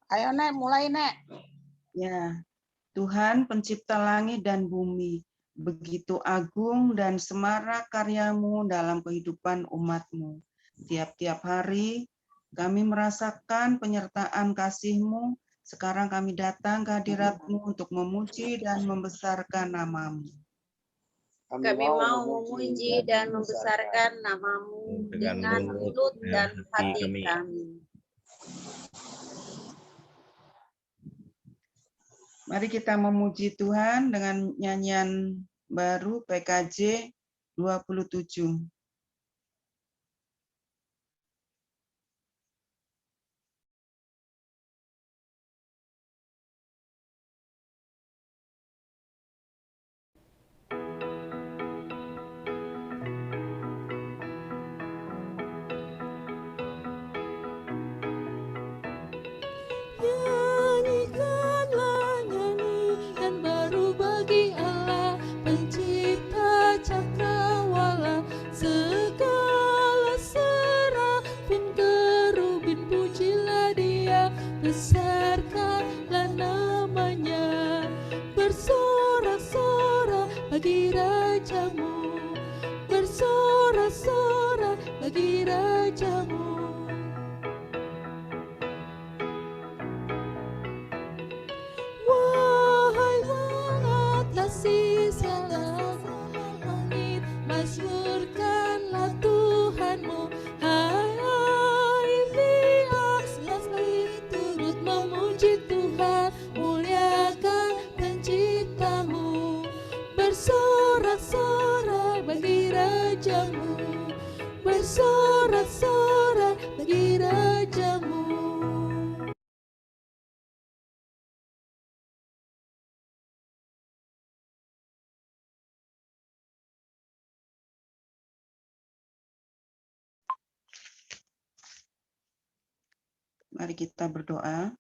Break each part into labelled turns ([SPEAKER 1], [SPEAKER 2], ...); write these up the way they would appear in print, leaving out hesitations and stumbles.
[SPEAKER 1] Ayo Nek, mulai Nek.
[SPEAKER 2] Ya, Tuhan pencipta langit dan bumi, begitu agung dan semarak karyamu dalam kehidupan umat-Mu. Tiap-tiap hari kami merasakan penyertaan kasih-Mu. Sekarang kami datang ke hadirat-Mu untuk memuji dan membesarkan nama-Mu.
[SPEAKER 3] Kami mau memuji dan membesarkan nama-Mu dengan mulut dan hati kami.
[SPEAKER 2] Mari kita memuji Tuhan dengan nyanyian baru PKJ 27.
[SPEAKER 4] Besarkanlah namanya, bersorak-sorak bagi rajamu, bersorak-sorak bagi rajamu. Wahai mengatasi segala langit, masyhurkanlah Tuhanmu. Memuji Tuhan, muliakan penciptamu, bersorak-sorak bagi rajamu, bersorak-sorak bagi rajamu.
[SPEAKER 2] Mari kita berdoa.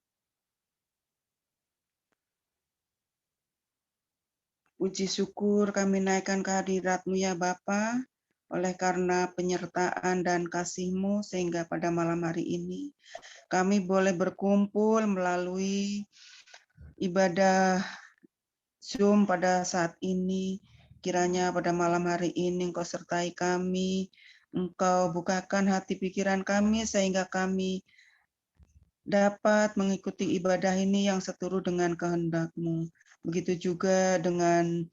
[SPEAKER 2] Puji syukur kami naikkan ke hadirat-Mu ya Bapa, oleh karena penyertaan dan kasih-Mu sehingga pada malam hari ini kami boleh berkumpul melalui ibadah Zoom pada saat ini. Kiranya pada malam hari ini Engkau sertai kami, Engkau bukakan hati pikiran kami sehingga kami dapat mengikuti ibadah ini yang seturut dengan kehendak-Mu. Begitu juga dengan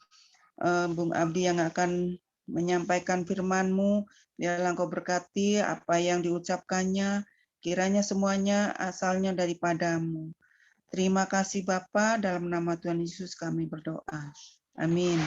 [SPEAKER 2] Bung Abdi yang akan menyampaikan firman-Mu, biarlah Engkau berkati apa yang diucapkannya, kiranya semuanya asalnya daripada-Mu. Terima kasih Bapa, dalam nama Tuhan Yesus kami berdoa. Amin.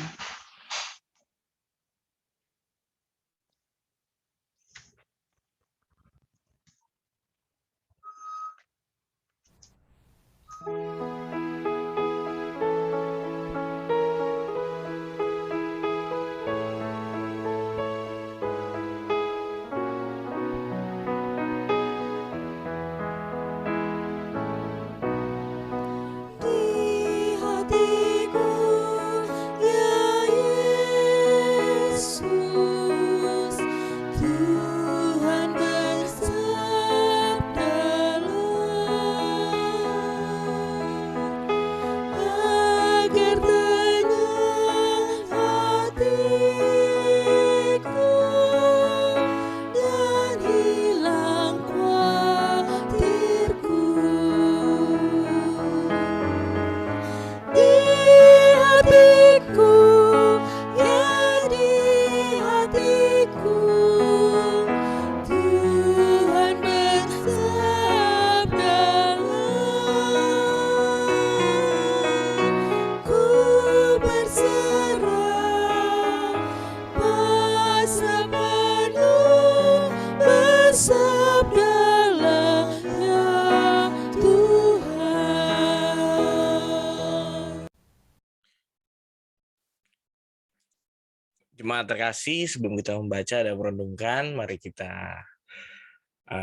[SPEAKER 5] Jemaat terkasih, sebelum kita membaca dan merenungkan, mari kita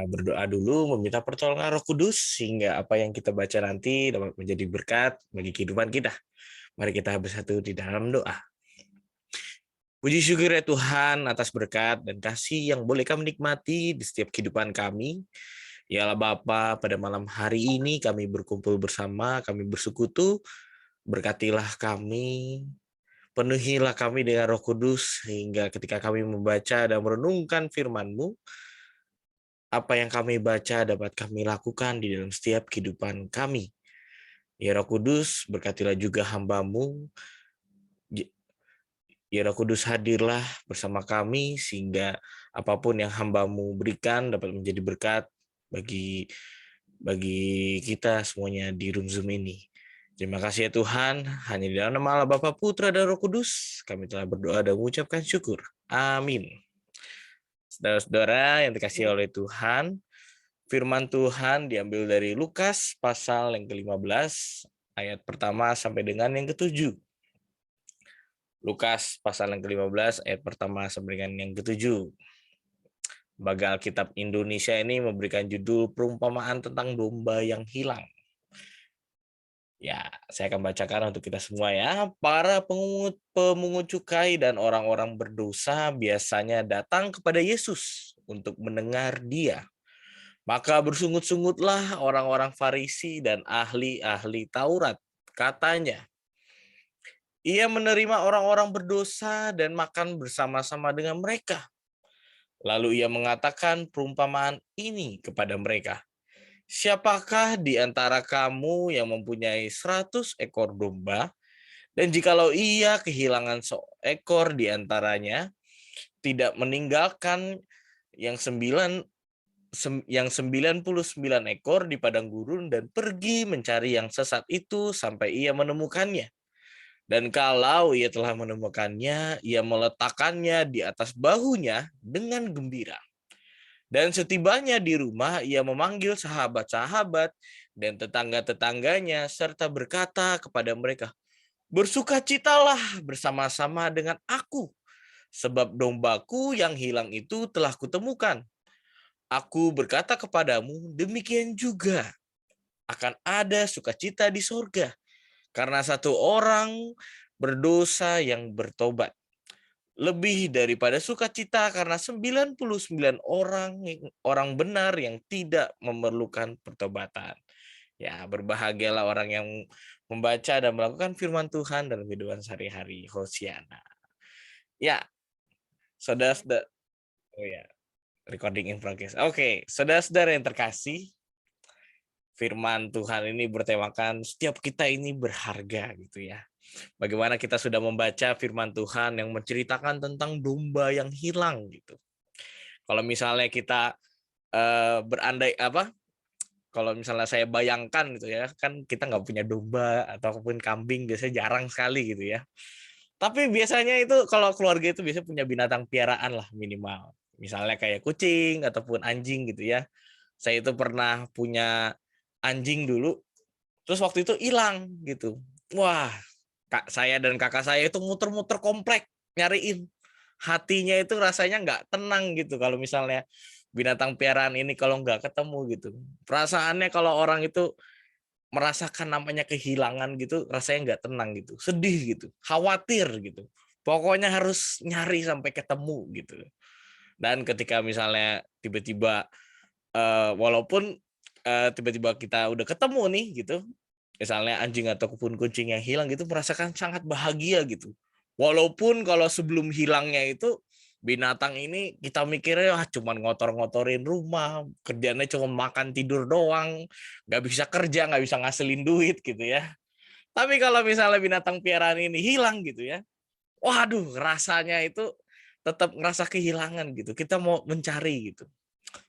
[SPEAKER 5] berdoa dulu, meminta pertolongan Roh Kudus, sehingga apa yang kita baca nanti dapat menjadi berkat bagi kehidupan kita. Mari kita bersatu di dalam doa. Puji syukur ya Tuhan atas berkat dan kasih yang boleh kami nikmati di setiap kehidupan kami. Ya Allah Bapa, pada malam hari ini kami berkumpul bersama, kami bersekutu, berkatilah kami, penuhilah kami dengan Roh Kudus, sehingga ketika kami membaca dan merenungkan firman-Mu, apa yang kami baca dapat kami lakukan di dalam setiap kehidupan kami. Ya Roh Kudus, berkatilah juga hamba-Mu. Ya Roh Kudus, hadirlah bersama kami, sehingga apapun yang hamba-Mu berikan dapat menjadi berkat bagi kita semuanya di room Zoom ini. Terima kasih ya Tuhan, hanya di dalam nama Allah Bapa, Putra, dan Roh Kudus, kami telah berdoa dan mengucapkan syukur. Amin. Saudara-saudara yang dikasihi oleh Tuhan, firman Tuhan diambil dari Lukas pasal yang ke-15, ayat pertama sampai dengan yang ke-7. Lukas pasal yang ke-15, ayat pertama sampai dengan yang ke-7. Lembaga Alkitab Indonesia ini memberikan judul perumpamaan tentang domba yang hilang. Ya, saya akan bacakan untuk kita semua ya. Para pemungut cukai dan orang-orang berdosa biasanya datang kepada Yesus untuk mendengar Dia. Maka bersungut-sungutlah orang-orang Farisi dan ahli-ahli Taurat. Katanya, Ia menerima orang-orang berdosa dan makan bersama-sama dengan mereka. Lalu Ia mengatakan perumpamaan ini kepada mereka. Siapakah di antara kamu yang mempunyai 100 ekor domba, dan jikalau ia kehilangan seekor di antaranya, tidak meninggalkan yang 99 ekor di padang gurun dan pergi mencari yang sesat itu sampai ia menemukannya. Dan kalau ia telah menemukannya, ia meletakkannya di atas bahunya dengan gembira. Dan setibanya di rumah, ia memanggil sahabat-sahabat dan tetangga-tetangganya, serta berkata kepada mereka, bersukacitalah bersama-sama dengan aku, sebab dombaku yang hilang itu telah kutemukan. Aku berkata kepadamu, demikian juga akan ada sukacita di sorga, karena satu orang berdosa yang bertobat, lebih daripada sukacita karena 99 orang benar yang tidak memerlukan pertobatan. Ya, berbahagialah orang yang membaca dan melakukan firman Tuhan dalam kehidupan sehari-hari. Hosiana. Ya, saudara-saudara, oh ya, recording in progress. Oke, saudara-saudara yang terkasih, firman Tuhan ini bertemakan setiap kita ini berharga gitu ya. Bagaimana kita sudah membaca firman Tuhan yang menceritakan tentang domba yang hilang gitu. Kalau misalnya kita kalau misalnya saya bayangkan gitu ya, kan kita nggak punya domba ataupun kambing, biasanya jarang sekali gitu ya. Tapi biasanya itu kalau keluarga itu biasanya punya binatang piaraan lah minimal. Misalnya kayak kucing ataupun anjing gitu ya. Saya itu pernah punya anjing dulu, terus waktu itu hilang gitu. Wah, saya dan kakak saya itu muter-muter komplek nyariin. Hatinya itu rasanya nggak tenang gitu kalau misalnya binatang piaraan ini kalau nggak ketemu gitu. Perasaannya kalau orang itu merasakan namanya kehilangan gitu, rasanya nggak tenang gitu, sedih gitu, khawatir gitu. Pokoknya harus nyari sampai ketemu gitu. Dan ketika misalnya tiba-tiba walaupun tiba-tiba kita udah ketemu nih gitu, misalnya anjing ataupun kucing yang hilang gitu, merasakan sangat bahagia gitu. Walaupun kalau sebelum hilangnya itu binatang ini kita mikirnya cuman ngotor-ngotorin rumah, kerjanya cuma makan tidur doang, nggak bisa kerja, nggak bisa ngasilin duit gitu ya. Tapi kalau misalnya binatang piaraan ini hilang gitu ya, waduh rasanya itu tetap ngerasa kehilangan gitu. Kita mau mencari gitu.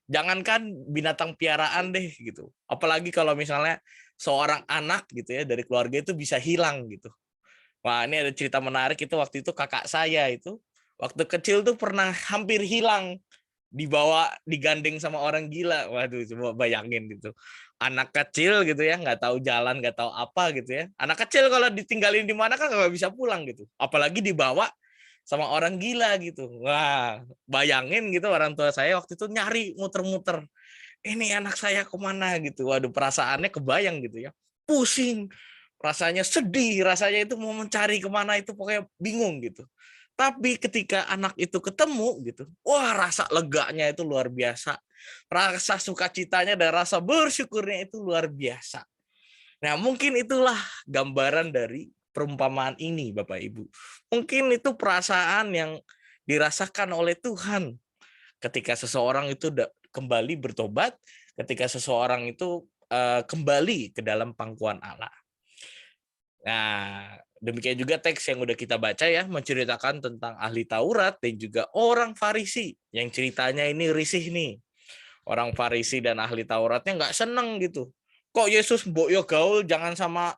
[SPEAKER 5] Jangankan binatang piaraan deh gitu. Apalagi kalau misalnya seorang anak gitu ya dari keluarga itu bisa hilang gitu. Wah, ini ada cerita menarik itu waktu itu kakak saya itu waktu kecil tuh pernah hampir hilang, dibawa digandeng sama orang gila. Waduh, coba bayangin gitu. Anak kecil gitu ya, nggak tahu jalan, nggak tahu apa gitu ya. Anak kecil kalau ditinggalin di mana kan nggak bisa pulang gitu. Apalagi dibawa sama orang gila gitu. Wah, bayangin gitu orang tua saya waktu itu nyari muter-muter. Ini anak saya kemana gitu. Waduh, perasaannya kebayang gitu ya. Pusing, rasanya sedih, rasanya itu mau mencari kemana itu pokoknya bingung gitu. Tapi ketika anak itu ketemu gitu, wah rasa leganya itu luar biasa. Rasa sukacitanya dan rasa bersyukurnya itu luar biasa. Nah, mungkin itulah gambaran dari perumpamaan ini, Bapak Ibu. Mungkin itu perasaan yang dirasakan oleh Tuhan ketika seseorang itu kembali bertobat, ketika seseorang itu kembali ke dalam pangkuan Allah. Nah, demikian juga teks yang udah kita baca ya, menceritakan tentang ahli Taurat dan juga orang Farisi yang ceritanya ini risih nih. Orang Farisi dan ahli Tauratnya nggak seneng gitu. Kok Yesus mbok yo gaul jangan sama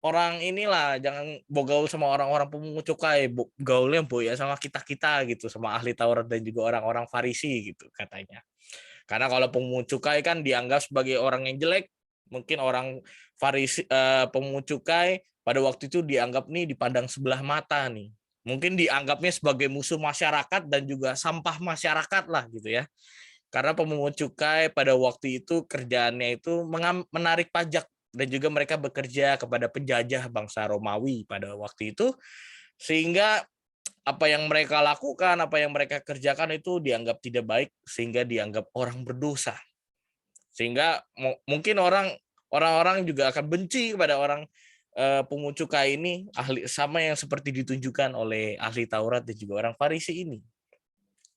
[SPEAKER 5] orang inilah, jangan mbok gaul sama orang-orang pemungut cukai, gaulnya mbok ya sama kita-kita gitu, sama ahli Taurat dan juga orang-orang Farisi gitu katanya. Karena kalau pemungut cukai kan dianggap sebagai orang yang jelek, mungkin orang Farisi pemungut cukai pada waktu itu dianggap nih dipandang sebelah mata nih. Mungkin dianggapnya sebagai musuh masyarakat dan juga sampah masyarakat lah gitu ya. Karena pemungut cukai pada waktu itu kerjaannya itu menarik pajak dan juga mereka bekerja kepada penjajah bangsa Romawi pada waktu itu, sehingga apa yang mereka lakukan, apa yang mereka kerjakan itu dianggap tidak baik, sehingga dianggap orang berdosa. Sehingga mungkin orang-orang juga akan benci kepada orang pemungut cukai ini, ahli sama yang seperti ditunjukkan oleh ahli Taurat dan juga orang Farisi ini.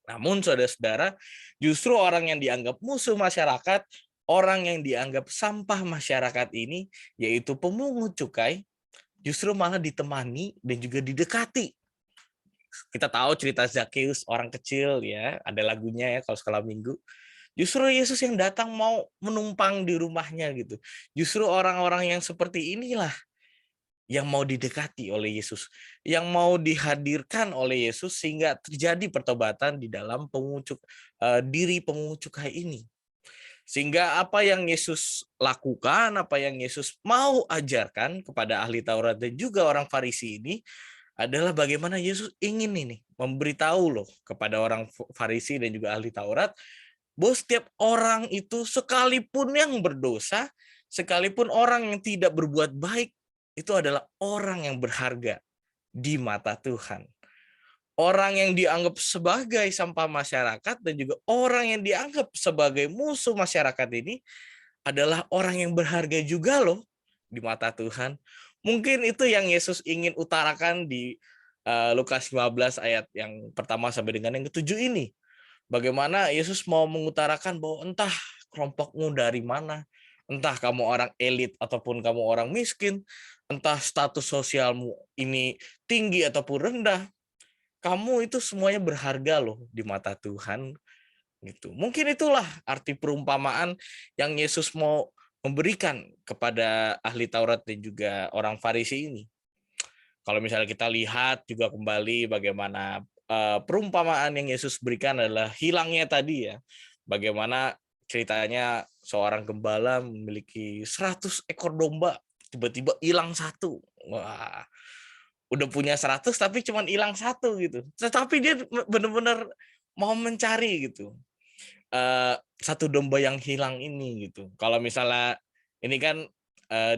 [SPEAKER 5] Namun saudara-saudara, justru orang yang dianggap musuh masyarakat, orang yang dianggap sampah masyarakat ini, yaitu pemungut cukai, justru malah ditemani dan juga didekati. Kita tahu cerita Zakheus, orang kecil ya, ada lagunya ya kalau sekolah minggu. Justru Yesus yang datang mau menumpang di rumahnya gitu. Justru orang-orang yang seperti inilah yang mau didekati oleh Yesus, yang mau dihadirkan oleh Yesus sehingga terjadi pertobatan di dalam diri pemungut cukai ini. Sehingga apa yang Yesus lakukan, apa yang Yesus mau ajarkan kepada ahli Taurat dan juga orang Farisi ini adalah bagaimana Yesus ingin ini memberitahu loh kepada orang Farisi dan juga ahli Taurat bahwa setiap orang itu sekalipun yang berdosa, sekalipun orang yang tidak berbuat baik, itu adalah orang yang berharga di mata Tuhan. Orang yang dianggap sebagai sampah masyarakat dan juga orang yang dianggap sebagai musuh masyarakat ini adalah orang yang berharga juga loh di mata Tuhan. Mungkin itu yang Yesus ingin utarakan di Lukas 15 ayat yang pertama sampai dengan yang ketujuh ini. Bagaimana Yesus mau mengutarakan bahwa entah kelompokmu dari mana, entah kamu orang elit ataupun kamu orang miskin, entah status sosialmu ini tinggi ataupun rendah, kamu itu semuanya berharga loh di mata Tuhan. Gitu. Mungkin itulah arti perumpamaan yang Yesus mau memberikan kepada ahli Taurat dan juga orang Farisi ini. Kalau misalnya kita lihat juga kembali bagaimana perumpamaan yang Yesus berikan adalah hilangnya tadi ya. Bagaimana ceritanya seorang gembala memiliki 100 ekor domba, tiba-tiba hilang satu. Wah, udah punya 100 tapi cuma hilang satu gitu. Tetapi dia benar-benar mau mencari gitu. Satu domba yang hilang ini gitu. Kalau misalnya ini kan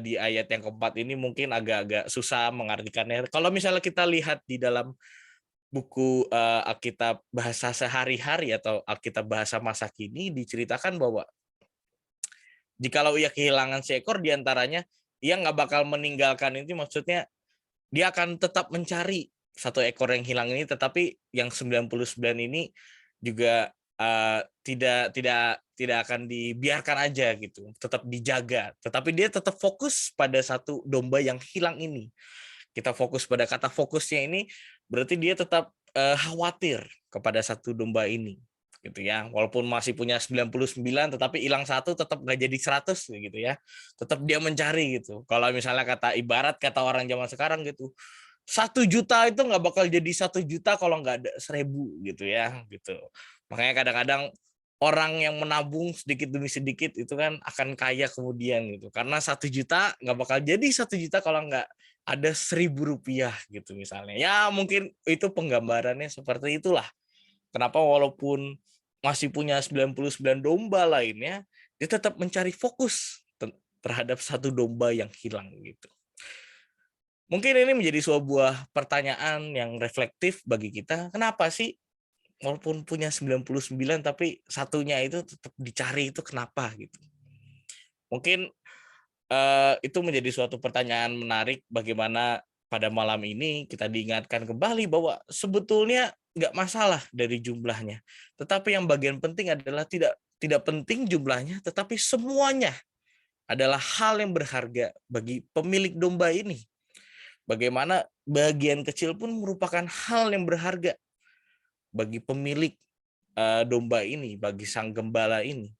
[SPEAKER 5] di ayat yang keempat ini mungkin agak-agak susah mengartikannya. Kalau misalnya kita lihat di dalam buku Alkitab bahasa sehari-hari atau Alkitab bahasa masa kini diceritakan bahwa jikalau ia kehilangan seekor diantaranya, ia nggak bakal meninggalkan ini, maksudnya dia akan tetap mencari satu ekor yang hilang ini, tetapi yang 99 ini juga tidak akan dibiarkan aja gitu, tetap dijaga. Tetapi dia tetap fokus pada satu domba yang hilang ini. Kita fokus pada kata fokusnya ini, berarti dia tetap khawatir kepada satu domba ini. Gitu ya, walaupun masih punya 99 tetapi hilang satu tetap nggak jadi 100 gitu ya, tetap dia mencari gitu. Kalau misalnya ibarat kata orang zaman sekarang gitu, 1 juta itu nggak bakal jadi 1 juta kalau nggak ada 1000 gitu ya gitu. Makanya kadang-kadang orang yang menabung sedikit demi sedikit itu kan akan kaya kemudian gitu, karena 1 juta nggak bakal jadi 1 juta kalau nggak ada 1000 rupiah gitu misalnya ya. Mungkin itu penggambarannya seperti itulah. Kenapa walaupun masih punya 99 domba lainnya, dia tetap mencari fokus terhadap satu domba yang hilang gitu. Mungkin ini menjadi sebuah pertanyaan yang reflektif bagi kita. Kenapa sih walaupun punya 99 tapi satunya itu tetap dicari, itu kenapa gitu? Mungkin itu menjadi suatu pertanyaan menarik, bagaimana pada malam ini kita diingatkan kembali bahwa sebetulnya nggak masalah dari jumlahnya, tetapi yang bagian penting adalah tidak penting jumlahnya, tetapi semuanya adalah hal yang berharga bagi pemilik domba ini. Bagaimana bagian kecil pun merupakan hal yang berharga bagi pemilik domba ini, bagi sang gembala ini.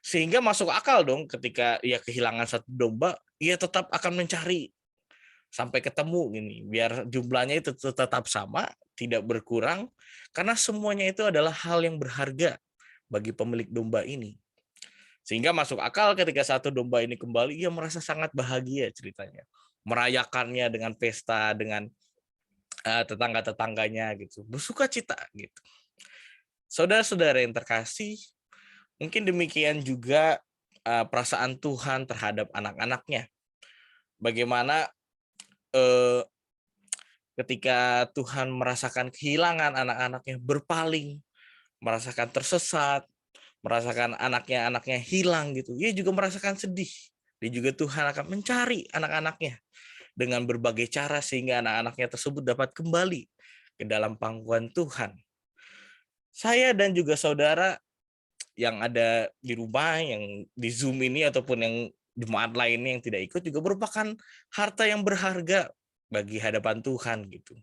[SPEAKER 5] Sehingga masuk akal dong ketika ia kehilangan satu domba, ia tetap akan mencari sampai ketemu gini, biar jumlahnya itu tetap sama, tidak berkurang, karena semuanya itu adalah hal yang berharga bagi pemilik domba ini. Sehingga masuk akal ketika satu domba ini kembali, ia merasa sangat bahagia ceritanya. Merayakannya dengan pesta, dengan tetangga-tetangganya gitu, bersuka cita gitu. Saudara-saudara yang terkasih, mungkin demikian juga perasaan Tuhan terhadap anak-anaknya. Bagaimana ketika Tuhan merasakan kehilangan anak-anaknya, berpaling, merasakan tersesat, merasakan anaknya hilang gitu, dia juga merasakan sedih. Dia juga Tuhan akan mencari anak-anaknya dengan berbagai cara sehingga anak-anaknya tersebut dapat kembali ke dalam pangkuan Tuhan. Saya dan juga saudara yang ada di rumah, yang di Zoom ini, ataupun yang jemaat lainnya yang tidak ikut, juga merupakan harta yang berharga bagi hadapan Tuhan gitu.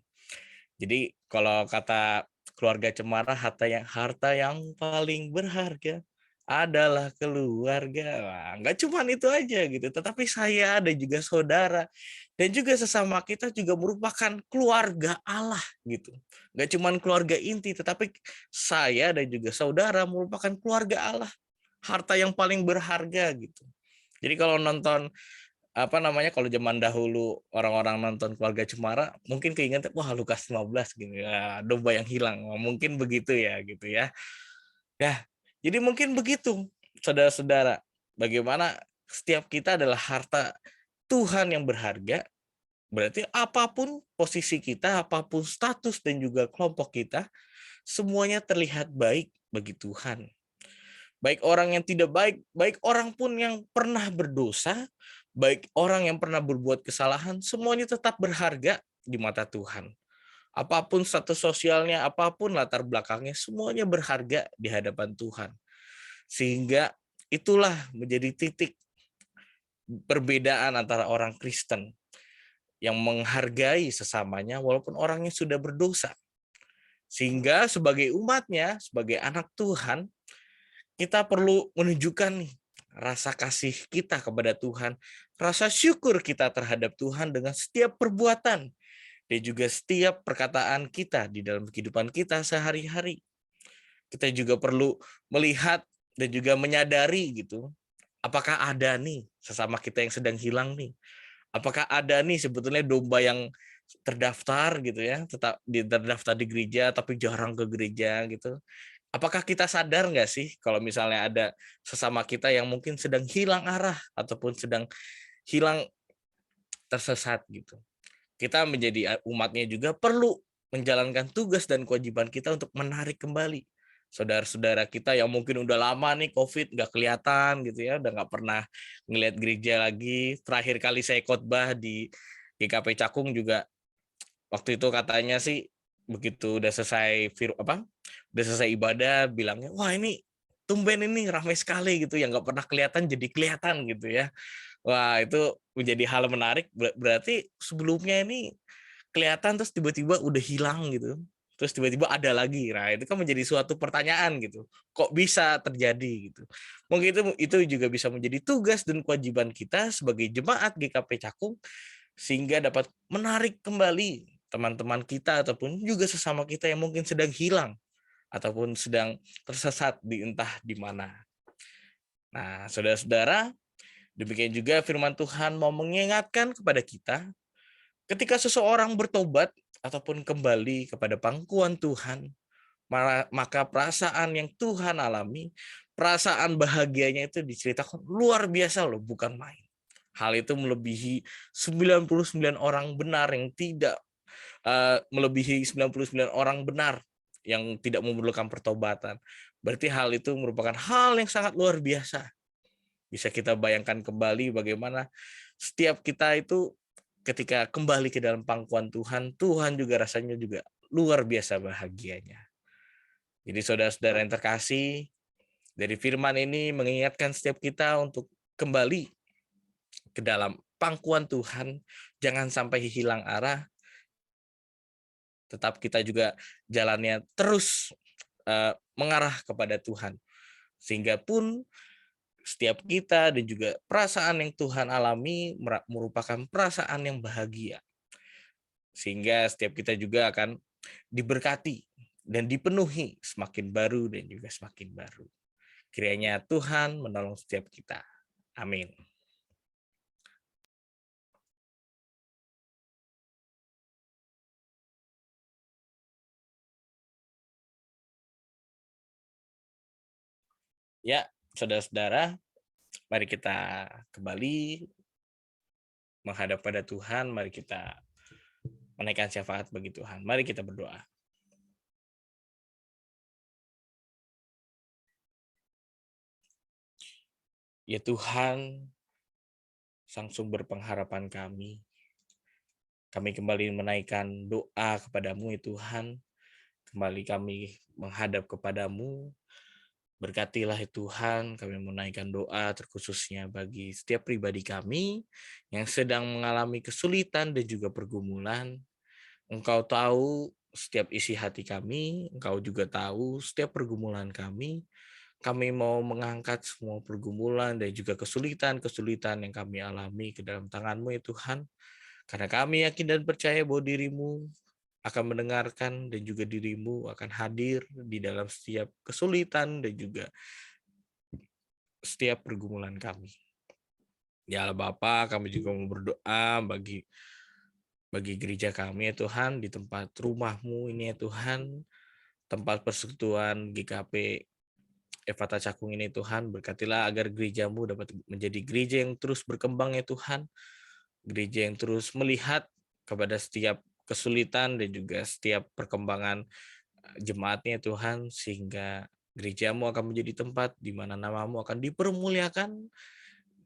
[SPEAKER 5] Jadi kalau kata keluarga Cemara, harta yang paling berharga adalah keluarga. Wah, nggak cuma itu aja gitu, tetapi saya dan juga saudara dan juga sesama kita juga merupakan keluarga Allah gitu. Nggak cuma keluarga inti, tetapi saya dan juga saudara merupakan keluarga Allah, harta yang paling berharga gitu. Jadi kalau nonton kalau zaman dahulu orang-orang nonton Keluarga Cemara, mungkin keinget, wah Lukas 15 gitu ya, domba yang hilang, mungkin begitu ya gitu ya. Ya, jadi mungkin begitu saudara-saudara, bagaimana setiap kita adalah harta Tuhan yang berharga. Berarti apapun posisi kita, apapun status dan juga kelompok kita, semuanya terlihat baik bagi Tuhan. Baik orang yang tidak baik, baik orang pun yang pernah berdosa, baik orang yang pernah berbuat kesalahan, semuanya tetap berharga di mata Tuhan. Apapun status sosialnya, apapun latar belakangnya, semuanya berharga di hadapan Tuhan. Sehingga itulah menjadi titik perbedaan antara orang Kristen yang menghargai sesamanya walaupun orangnya sudah berdosa. Sehingga sebagai umatnya, sebagai anak Tuhan, kita perlu menunjukkan nih rasa kasih kita kepada Tuhan, rasa syukur kita terhadap Tuhan dengan setiap perbuatan dan juga setiap perkataan kita di dalam kehidupan kita sehari-hari. Kita juga perlu melihat dan juga menyadari gitu, apakah ada nih sesama kita yang sedang hilang nih? Apakah ada nih sebetulnya domba yang terdaftar gitu ya, tetap terdaftar di gereja tapi jarang ke gereja gitu? Apakah kita sadar nggak sih kalau misalnya ada sesama kita yang mungkin sedang hilang arah ataupun sedang hilang tersesat gitu? Kita menjadi umatnya juga perlu menjalankan tugas dan kewajiban kita untuk menarik kembali saudara-saudara kita yang mungkin udah lama nih COVID nggak kelihatan gitu ya, udah nggak pernah ngelihat gereja lagi. Terakhir kali saya khotbah di GKP Cakung juga waktu itu katanya sih begitu udah selesai udah selesai ibadah bilangnya, wah ini tumben ini ramai sekali gitu, yang nggak pernah kelihatan jadi kelihatan gitu ya. Wah itu menjadi hal menarik, berarti sebelumnya ini kelihatan terus tiba-tiba udah hilang gitu, terus tiba-tiba ada lagi. Nah itu kan menjadi suatu pertanyaan gitu, kok bisa terjadi gitu. Mungkin itu juga bisa menjadi tugas dan kewajiban kita sebagai jemaat GKP Cakung sehingga dapat menarik kembali teman-teman kita ataupun juga sesama kita yang mungkin sedang hilang ataupun sedang tersesat di entah di mana. Nah saudara-saudara, demikian juga firman Tuhan mau mengingatkan kepada kita, ketika seseorang bertobat ataupun kembali kepada pangkuan Tuhan, maka perasaan yang Tuhan alami, perasaan bahagianya itu diceritakan luar biasa loh, bukan main. Hal itu melebihi 99 orang benar yang tidak melebihi 99 orang benar yang tidak memerlukan pertobatan. Berarti hal itu merupakan hal yang sangat luar biasa. Bisa kita bayangkan kembali bagaimana setiap kita itu ketika kembali ke dalam pangkuan Tuhan, Tuhan juga rasanya juga luar biasa bahagianya. Jadi saudara-saudara yang terkasih, dari firman ini mengingatkan setiap kita untuk kembali ke dalam pangkuan Tuhan, jangan sampai hilang arah, tetap kita juga jalannya terus mengarah kepada Tuhan. Sehingga pun setiap kita dan juga perasaan yang Tuhan alami merupakan perasaan yang bahagia. Sehingga setiap kita juga akan diberkati dan dipenuhi semakin baru dan juga semakin baru. Kiranya Tuhan menolong setiap kita. Amin. Ya, saudara-saudara, mari kita kembali menghadap pada Tuhan. Mari kita menaikkan syafaat bagi Tuhan. Mari kita berdoa. Ya Tuhan, Sang Sumber pengharapan kami kembali menaikkan doa kepadamu ya Tuhan. Kembali kami menghadap kepadamu. Berkatilah ya Tuhan, kami menaikkan doa terkhususnya bagi setiap pribadi kami yang sedang mengalami kesulitan dan juga pergumulan. Engkau tahu setiap isi hati kami, Engkau juga tahu setiap pergumulan kami. Kami mau mengangkat semua pergumulan dan juga kesulitan-kesulitan yang kami alami ke dalam tangan-Mu ya Tuhan. Karena kami yakin dan percaya bahwa diri-Mu akan mendengarkan dan juga diri-Mu akan hadir di dalam setiap kesulitan dan juga setiap pergumulan kami. Ya Allah Bapa, kami juga mau berdoa bagi gereja kami ya Tuhan, di tempat rumah-Mu ini ya Tuhan, tempat persekutuan GKP Efata Cakung ini Tuhan, berkatilah agar gereja-Mu dapat menjadi gereja yang terus berkembang ya Tuhan, gereja yang terus melihat kepada setiap kesulitan dan juga setiap perkembangan jemaatnya Tuhan, sehingga gereja-Mu akan menjadi tempat di mana nama-Mu akan dipermuliakan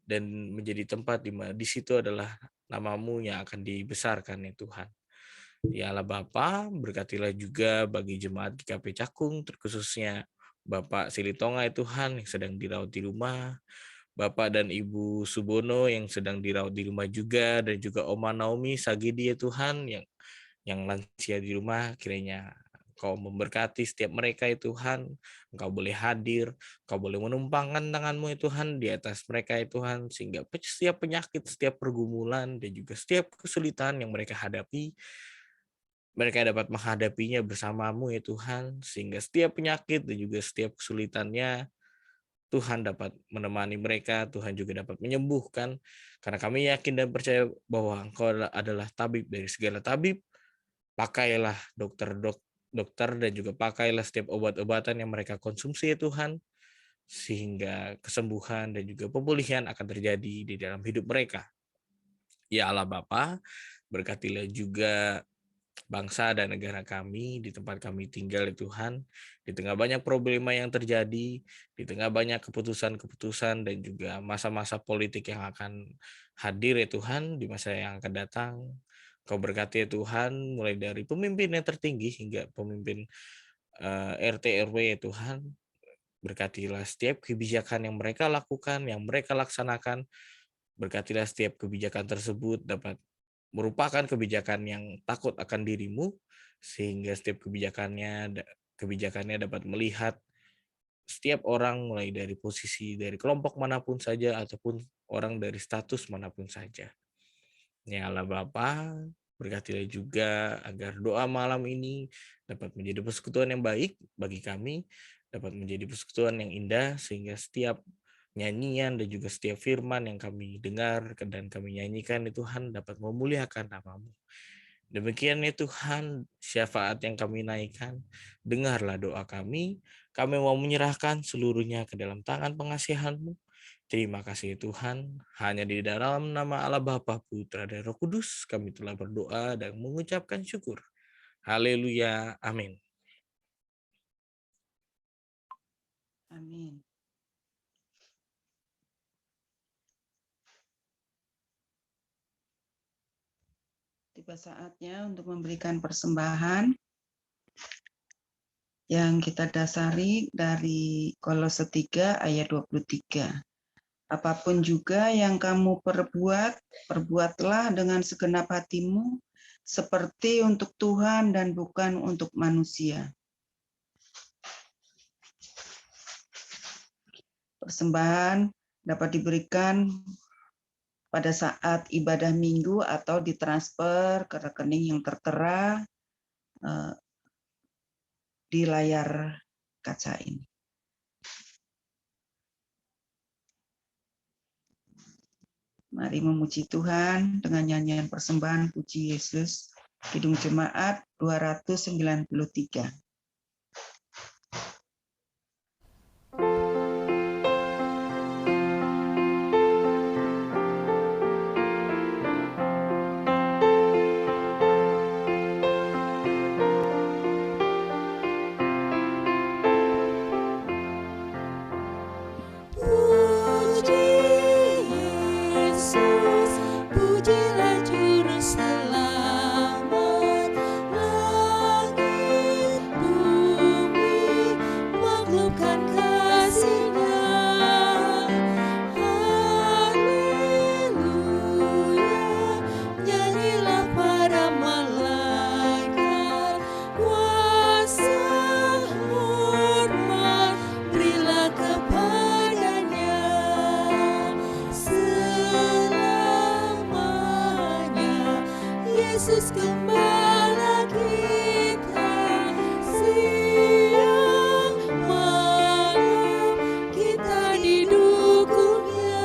[SPEAKER 5] dan menjadi tempat di mana di situ adalah nama-Mu yang akan dibesarkan ya Tuhan. Ya Allah Bapa, berkatilah juga bagi jemaat GKP Cakung, terkhususnya Bapak Silitonga ya Tuhan yang sedang dirawat di rumah, Bapak dan Ibu Subono yang sedang dirawat di rumah juga, dan juga Oma Naomi Sagidi ya Tuhan yang lansia di rumah. Kiranya Kau memberkati setiap mereka ya Tuhan, Engkau boleh hadir, Kau boleh menumpangkan tangan-Mu ya Tuhan di atas mereka ya Tuhan, sehingga setiap penyakit, setiap pergumulan dan juga setiap kesulitan yang mereka hadapi, mereka dapat menghadapinya bersama-Mu ya Tuhan, sehingga setiap penyakit dan juga setiap kesulitannya Tuhan dapat menemani mereka, Tuhan juga dapat menyembuhkan, karena kami yakin dan percaya bahwa Engkau adalah tabib dari segala tabib. Pakailah dokter dan juga pakailah setiap obat-obatan yang mereka konsumsi ya Tuhan, sehingga kesembuhan dan juga pemulihan akan terjadi di dalam hidup mereka. Ya Allah Bapa, berkatilah juga bangsa dan negara kami, di tempat kami tinggal ya Tuhan, di tengah banyak problema yang terjadi, di tengah banyak keputusan-keputusan dan juga masa-masa politik yang akan hadir ya Tuhan, di masa yang akan datang. Kau berkati ya Tuhan, mulai dari pemimpin yang tertinggi hingga pemimpin RT RW ya Tuhan. Berkatilah setiap kebijakan yang mereka lakukan, yang mereka laksanakan. Berkatilah setiap kebijakan tersebut dapat merupakan kebijakan yang takut akan diri-Mu, sehingga setiap kebijakannya dapat melihat setiap orang mulai dari posisi dari kelompok manapun saja ataupun orang dari status manapun saja. Ya Allah Bapa, berkatilah juga agar doa malam ini dapat menjadi persekutuan yang baik bagi kami, dapat menjadi persekutuan yang indah, sehingga setiap nyanyian dan juga setiap firman yang kami dengar dan kami nyanyikan itu Tuhan dapat memuliakan nama-Mu. Demikian ya Tuhan, syafaat yang kami naikkan, dengarlah doa kami mau menyerahkan seluruhnya ke dalam tangan pengasihan-Mu, Terima kasih Tuhan, hanya di dalam nama Allah Bapa, Putra, dan Roh Kudus kami telah berdoa dan mengucapkan syukur. Haleluya, amin.
[SPEAKER 2] Amin. Tiba saatnya untuk memberikan persembahan yang kita dasari dari Kolose 3 ayat 23. Apapun juga yang kamu perbuat, perbuatlah dengan segenap hatimu, seperti untuk Tuhan dan bukan untuk manusia. Persembahan dapat diberikan pada saat ibadah minggu atau ditransfer ke rekening yang tertera di layar kaca ini. Mari memuji Tuhan dengan nyanyian persembahan Puji Yesus, Kidung Jemaat 293.
[SPEAKER 4] Pujilah Juru Selamat, langit bumi maklumkan kasih-Nya. Haleluya, nyanyilah para malaikat, kuasa hormat berilah kepadanya. Yesus Gembala kita, siang malam kita didukungnya.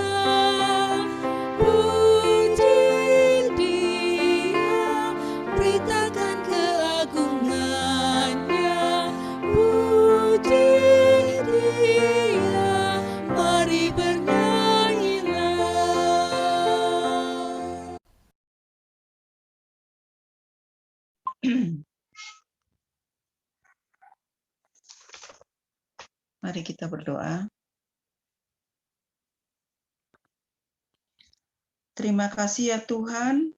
[SPEAKER 4] Puji Dia, beritakan keagungannya. Puji Dia, mari bernyanyilah.
[SPEAKER 2] Mari kita berdoa. Terima kasih ya Tuhan,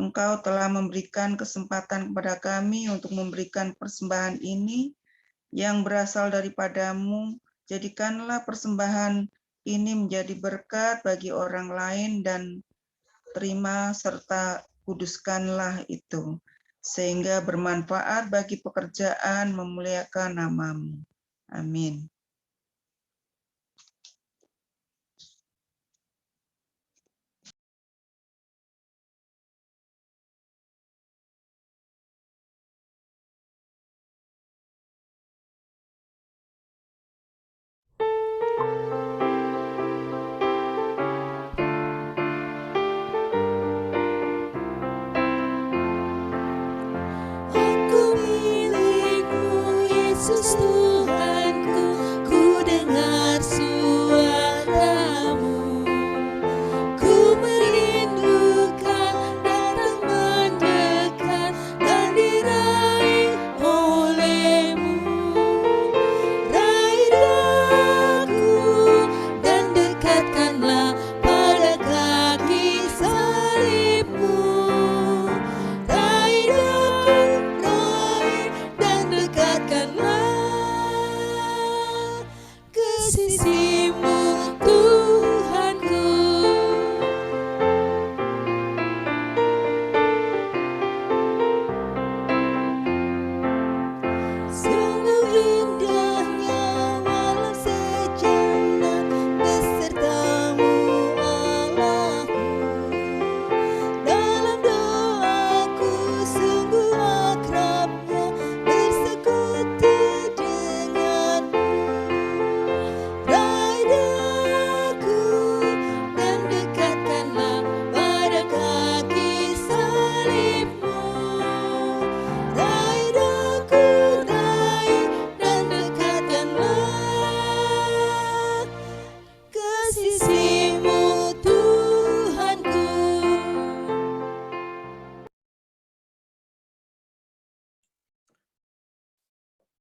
[SPEAKER 2] Engkau telah memberikan kesempatan kepada kami untuk memberikan persembahan ini yang berasal daripada-Mu. Jadikanlah persembahan ini menjadi berkat bagi orang lain dan terima serta kuduskanlah itu, sehingga bermanfaat bagi pekerjaan memuliakan nama-Mu. Amin.
[SPEAKER 4] Aku milik-Mu, Yesus Tuhanku,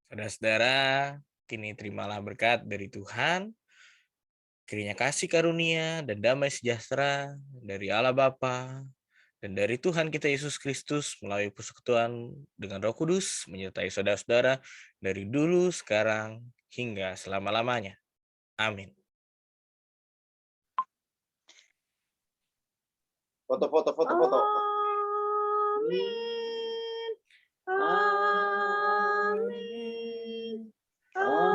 [SPEAKER 5] Saudara-saudara, kini terimalah berkat dari Tuhan, kiranya kasih karunia dan damai sejahtera dari Allah Bapa dan dari Tuhan kita Yesus Kristus melalui persekutuan dengan Roh Kudus menyertai saudara-saudara dari dulu, sekarang, hingga selama-lamanya. Amin.
[SPEAKER 1] Foto.
[SPEAKER 3] Amin. Amin. Amin.